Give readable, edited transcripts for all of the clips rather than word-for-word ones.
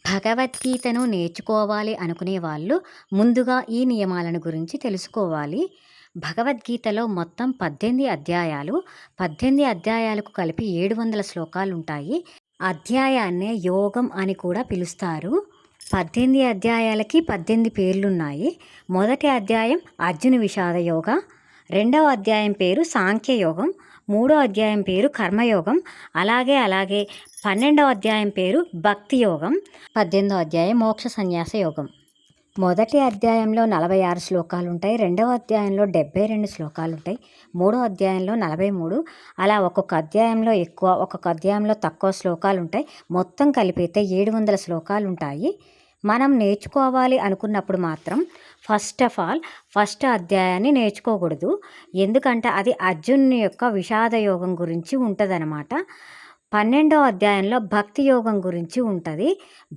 భగవద్గీతను నేర్చుకోవాలి అనుకునే వాళ్ళు ముందుగా ఈ నియమాలను గురించి తెలుసుకోవాలి. భగవద్గీతలో మొత్తం 18 అధ్యాయాలు. 18 అధ్యాయాలకు కలిపి 700 శ్లోకాలుంటాయి. అధ్యాయాన్నే యోగం అని కూడా పిలుస్తారు. 18 అధ్యాయాలకి 18 పేర్లున్నాయి. మొదటి అధ్యాయం అర్జున విషాద యోగ, రెండవ అధ్యాయం పేరు సాంఖ్యయోగం, మూడో అధ్యాయం పేరు కర్మయోగం, అలాగే 12వ అధ్యాయం పేరు భక్తి యోగం, 18వ అధ్యాయం మోక్ష సన్యాస యోగం. మొదటి అధ్యాయంలో 46 శ్లోకాలు ఉంటాయి, రెండవ అధ్యాయంలో 72 శ్లోకాలు ఉంటాయి, మూడో అధ్యాయంలో 43. అలా ఒక్కొక్క అధ్యాయంలో ఎక్కువ, ఒక్కొక్క అధ్యాయంలో తక్కువ శ్లోకాలు ఉంటాయి. మొత్తం కలిపితే 700 శ్లోకాలు ఉంటాయి. మనం నేర్చుకోవాలి అనుకున్నప్పుడు మాత్రం ఫస్ట్ ఆఫ్ ఆల్ ఫస్ట్ అధ్యాయాన్ని నేర్చుకోకూడదు. ఎందుకంటే అది అర్జునుని యొక్క విషాద యోగం గురించి ఉంటుందన్నమాట. 12వ అధ్యాయంలో భక్తి యోగం గురించి ఉంటుంది.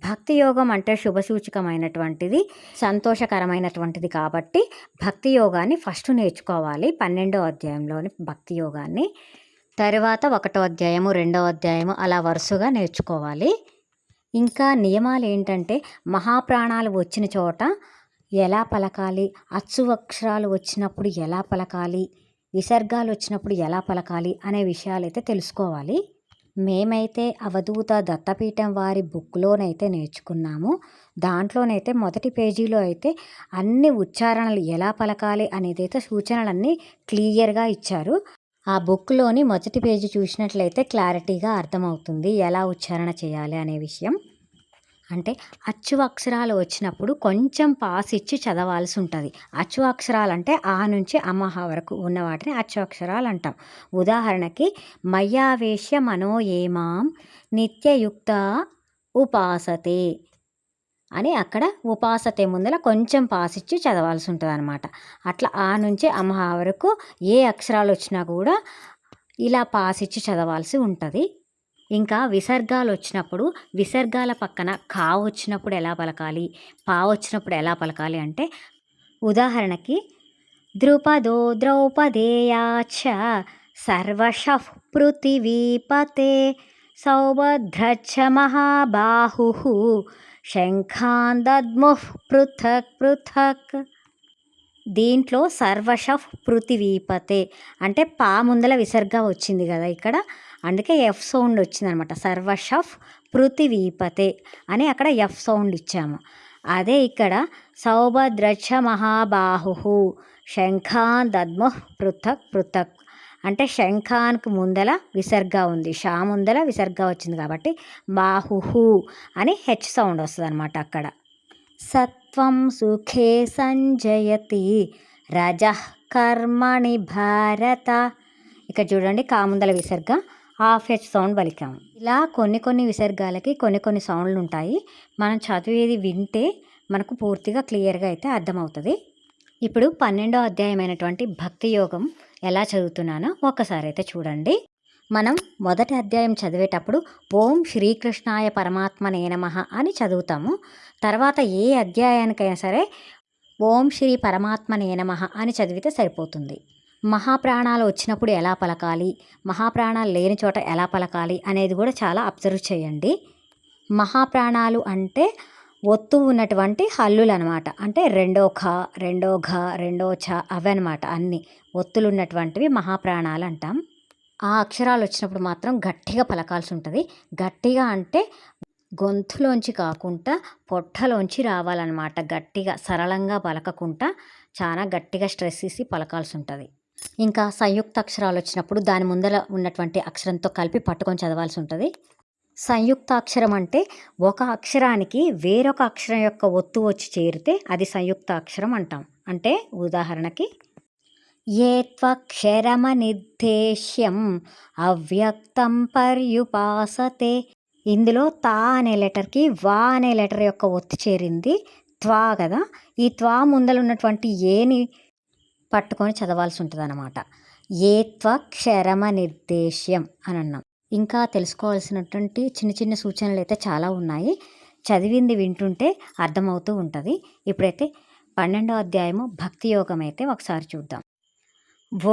భక్తి యోగం అంటే శుభసూచకమైనటువంటిది, సంతోషకరమైనటువంటిది కాబట్టి భక్తి యోగాన్ని ఫస్ట్ నేర్చుకోవాలి. 12వ అధ్యాయంలోని భక్తి యోగాన్ని తర్వాత 1వ అధ్యాయము, 2వ అధ్యాయము అలా వరుసగా నేర్చుకోవాలి. ఇంకా నియమాలు ఏంటంటే మహాప్రాణాలు వచ్చిన చోట ఎలా పలకాలి, అచ్చు అక్షరాలు వచ్చినప్పుడు ఎలా పలకాలి, విసర్గాలు వచ్చినప్పుడు ఎలా పలకాలి అనే విషయాలైతే తెలుసుకోవాలి. మేమైతే అవధూత దత్తపీఠం వారి బుక్లోనైతే నేర్చుకున్నాము. దాంట్లోనైతే మొదటి పేజీలో అయితే అన్ని ఉచ్చారణలు ఎలా పలకాలి అనేదైతే సూచనలన్నీ క్లియర్గా ఇచ్చారు. ఆ బుక్లోని మొదటి పేజీ చూసినట్లయితే క్లారిటీగా అర్థమవుతుంది ఎలా ఉచ్చారణ చేయాలి అనే విషయం. అంటే అచ్చు అక్షరాలు వచ్చినప్పుడు కొంచెం పాస్ ఇచ్చి చదవాల్సి ఉంటుంది. అచ్చు అక్షరాలు అంటే ఆ నుంచి అమ్మహ వరకు ఉన్న వాటిని అచ్చు అక్షరాలు అంటాం. ఉదాహరణకి మయ్యావేశ్య మనోయేమాం నిత్యయుక్త ఉపాసతే అని అక్కడ ఉపాసతే ముందర కొంచెం పాస్ ఇచ్చి చదవాల్సి ఉంటుంది అనమాట. అట్లా ఆ నుంచి అమ్మహ వరకు ఏ అక్షరాలు వచ్చినా కూడా ఇలా పాస్ ఇచ్చి చదవాల్సి ఉంటుంది. ఇంకా విసర్గాలు వచ్చినప్పుడు విసర్గాల పక్కన కా వచ్చినప్పుడు ఎలా పలకాలి, పా వచ్చినప్పుడు ఎలా పలకాలి అంటే ఉదాహరణకి ద్రుపదో ద్రౌపదేయాచ సర్వశః పృథివీపతే సౌభద్రచ్చ మహాబాహు శంఖాన్ దద్ముః పృథక్ పృథక్. దీంట్లో సర్వశః పృథివీపతే అంటే పా ముందల విసర్గ వచ్చింది కదా ఇక్కడ, అందుకే ఎఫ్ సౌండ్ వచ్చిందనమాట. సర్వశః పృథివీపతే అని అక్కడ ఎఫ్ సౌండ్ ఇచ్చాము. అదే ఇక్కడ సౌభద్రచ్చ మహాబాహు శంఖాన్ దద్ముః పృథక్ పృథక్ అంటే శంఖానికి ముందల విసర్గ ఉంది, షా ముందల విసర్గ వచ్చింది కాబట్టి బాహు అని హెచ్ సౌండ్ వస్తుంది అనమాట. అక్కడ సత్వం సుఖే సంజయతి రజః కర్మణి భారత. ఇక్కడ చూడండి కాముందల విసర్గ హాఫ్ హెచ్ సౌండ్ పలికాము. ఇలా కొన్ని విసర్గాలకి కొన్ని సౌండ్లు ఉంటాయి. మనం చదివేది వింటే మనకు పూర్తిగా క్లియర్గా అయితే అర్థమవుతుంది. ఇప్పుడు 12వ అధ్యాయమైనటువంటి భక్తి యోగం ఎలా చదువుతున్నానో ఒక్కసారి అయితే చూడండి. మనం మొదటి అధ్యాయం చదివేటప్పుడు ఓం శ్రీకృష్ణాయ పరమాత్మనే నమః అని చదువుతాము. తర్వాత ఏ అధ్యాయానికైనా సరే ఓం శ్రీ పరమాత్మనే నమః అని చదివితే సరిపోతుంది. మహాప్రాణాలు వచ్చినప్పుడు ఎలా పలకాలి, మహాప్రాణాలు లేని చోట ఎలా పలకాలి అనేది కూడా చాలా అబ్జర్వ్ చేయండి. మహాప్రాణాలు అంటే ఒత్తు ఉన్నటువంటి హల్లులు అనమాట. అంటే రెండో ఖ, రెండో ఘ, రెండో ఛ అవన్నమాట. అన్ని ఒత్తులు ఉన్నటువంటివి మహాప్రాణాలు అంటాం. ఆ అక్షరాలు వచ్చినప్పుడు మాత్రం గట్టిగా పలకాల్సి ఉంటుంది. గట్టిగా అంటే గొంతులోంచి కాకుండా పొట్టలోంచి రావాలన్నమాట. గట్టిగా సరళంగా పలకకుండా చాలా గట్టిగా స్ట్రెస్ చేసి పలకాల్సి ఉంటుంది. ఇంకా సంయుక్త అక్షరాలు వచ్చినప్పుడు దాని ముందర ఉన్నటువంటి అక్షరంతో కలిపి పట్టుకొని చదవాల్సి ఉంటుంది. సంయుక్తాక్షరం అంటే ఒక అక్షరానికి వేరొక అక్షరం యొక్క ఒత్తు వచ్చి చేరితే అది సంయుక్తాక్షరం అంటాం. అంటే ఉదాహరణకి ఏ త్వక్షరమనిర్దేశ్యం అవ్యక్తం పర్యుపాసతే. ఇందులో తా అనే లెటర్కి వా అనే లెటర్ యొక్క ఒత్తి చేరింది త్వా కదా. ఈ త్వా ముందర ఉన్నటువంటి ఏని పట్టుకొని చదవాల్సి ఉంటుంది అన్నమాట. ఏ త్వక్షరమనిర్దేశ్యం అని అన్నాం. ఇంకా తెలుసుకోవాల్సినటువంటి చిన్న సూచనలు అయితే చాలా ఉన్నాయి. చదివింది వింటుంటే అర్థమవుతూ ఉంటుంది. ఇప్పుడైతే 12వ అధ్యాయము భక్తి యోగం అయితే ఒకసారి చూద్దాం.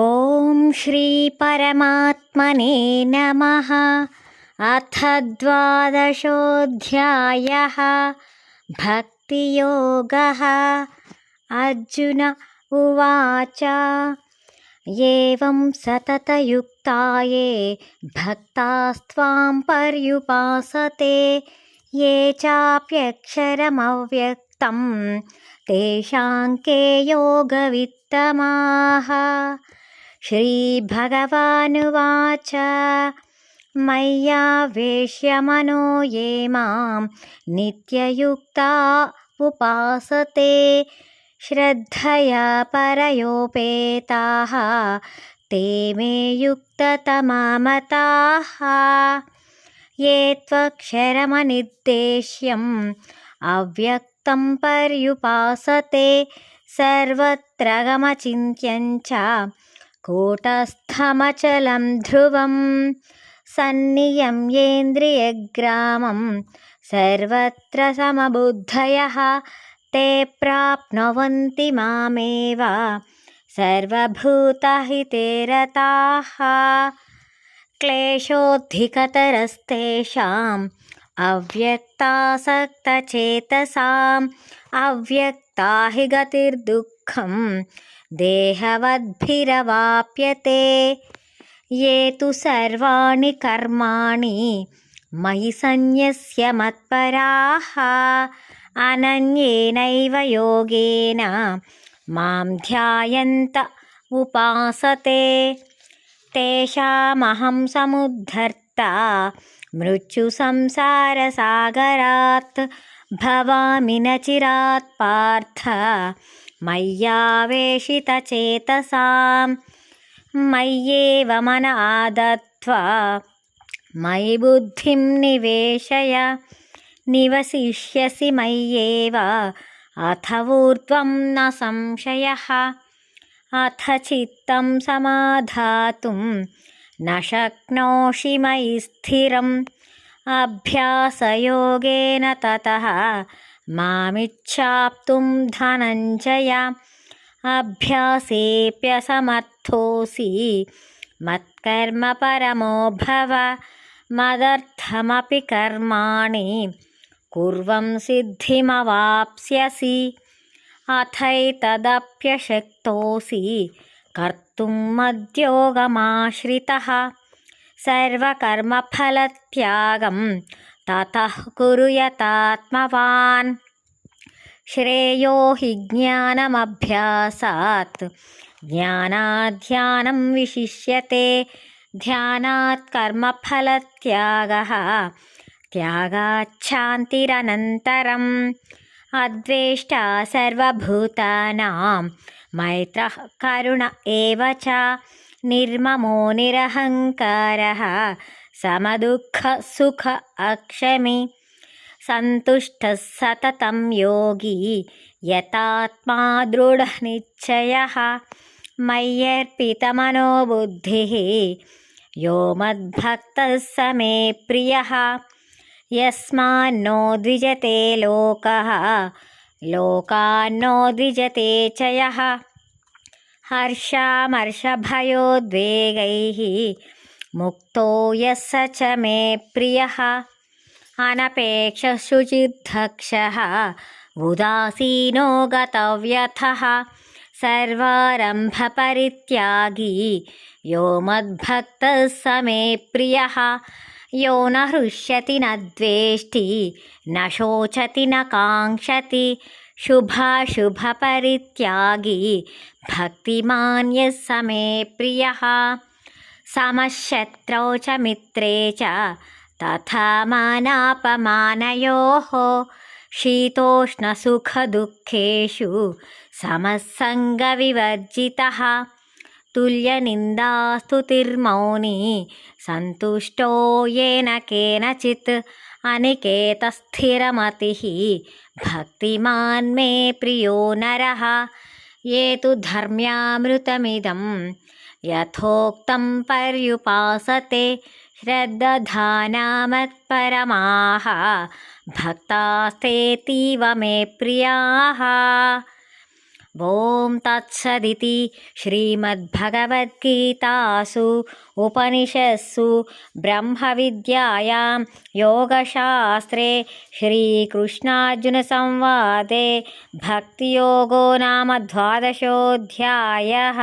ఓం శ్రీ పరమాత్మనే నమః अथ द्वादशोऽध्यायः भक्तियोगः। अर्जुन उवाच एवं सततयुक्ता ये भक्तास्त्वां पर्युपासते ये चाप्यक्षरमव्यक्तं तेषां के योगवित्तमाः। श्रीभगवानुवाच मय्यावेश्य मनो ये मां नित्ययुक्ता उपासते श्रद्धया परयोपेताः ते मे युक्ततमा मताः। ये त्वक्षरमनिर्देश्यम् अव्यक्तं पर्युपासते सर्वत्र गमचिन्त्यं च कूटस्थमचलं ध्रुवं सन्नियम्येन्द्रियग्रामं सर्वत्र समबुद्धयः ते प्राप्नुवन्ति मामेव सर्वभूतहिते रताः। क्लेशोऽधिकतरस्तेषाम् अव्यक्तासक्तचेतसाम् अव्यक्ता हि गतिर्दुःखं देहवद्भिरवाप्यते। ये तु सर्वाणि कर्माणि मयि सन्न्यस्य मत्पराः अनन्येनैव योगेन मां ध्यायन्त उपासते तेषामहं समुद्धर्ता मृत्युसंसारसागरात् भवामि न चिरात् पार्थ मय्यावेशितचेतसां। मय्येव मन आदत्वा मयि बुद्धिं निवेशय निवसिष्यसि मय्येव अथ ऊर्ध्वं न संशयः। अथ चित्तं समाधातुं न शक्नोषि मयि स्थिरम् अभ्यासयोगेन ततः मामिच्छाप्तुं धनञ्जय। अभ्यासेऽप्यसमर्थोऽसि मत्कर्म परमो भव मदर्थमपि कर्माणि कुर्वं सिद्धिमवाप्स्यसि। अथैतदप्यशक्तोऽसि कर्तुं मद्योगमाश्रितः सर्वकर्मफलत्यागं ततः कुरु यतात्मवान्। श्रेयो हि ज्ञानमभ्यासात् ज्ञानाद् विशिष्यते ध्यानात् कर्मफलत्यागः त्यागाच्छान्तिरनन्तरम्। अद्वेष्टा सर्वभूतानां मैत्रः करुण एव च निर्ममो निरहङ्कारः समदुःखसुख अक्षमी सन्तुष्टः सततं योगी यतात्मा दृढनिश्चयः। मय्यर्पितमनो बुद्धिः यो मद्भक्तः स मे प्रियः यस्मान्नो द्विजते लोकः लोकान्नो द्विजते च यः। हर्षामर्षभयोद्वेगैः मुक्तो यः स च मे प्रियः अनपेक्षशुचिर्दक्षः उदासीनो गतव्यथः सर्वारम्भपरित्यागी यो मद्भक्तः स मे प्रियः यो न हृष्यति न द्वेष्टि न शोचति न काङ्क्षति शुभाशुभपरित्यागी भक्तिमान् यः स मे प्रियः। समशत्रौ च मित्रे च तथा मानापमानयोः शीतोष्णसुखदुःखेषु समसङ्गविवर्जितः तुल्यनिन्दास्तुतिर्मौनी सन्तुष्टो येन केनचित् अनिकेतस्थिरमतिः भक्तिमान् मे प्रियो नरः। ये तु धर्म्यामृतमिदं यथोक्तं पर्युपासते श्रद्धाना मत्परमाः भक्तास्तेतीव मे प्रियाः। ఓం తత్సదితి శ్రీమద్భగవద్గీతాసు ఉపనిషత్సు బ్రహ్మవిద్యాయాం యోగశాస్త్రే శ్రీకృష్ణార్జున సంవాదే భక్తియోగో నామ ద్వాదశోऽధ్యాయः.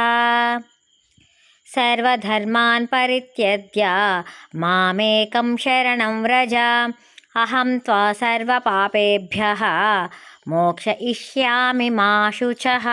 సర్వధర్మాన్ పరిత్యజ్య మామేకం శరణం వ్రజ అహం త్వా సర్వపాపేభ్యః మోక్షయిష్యామి మా శుచః.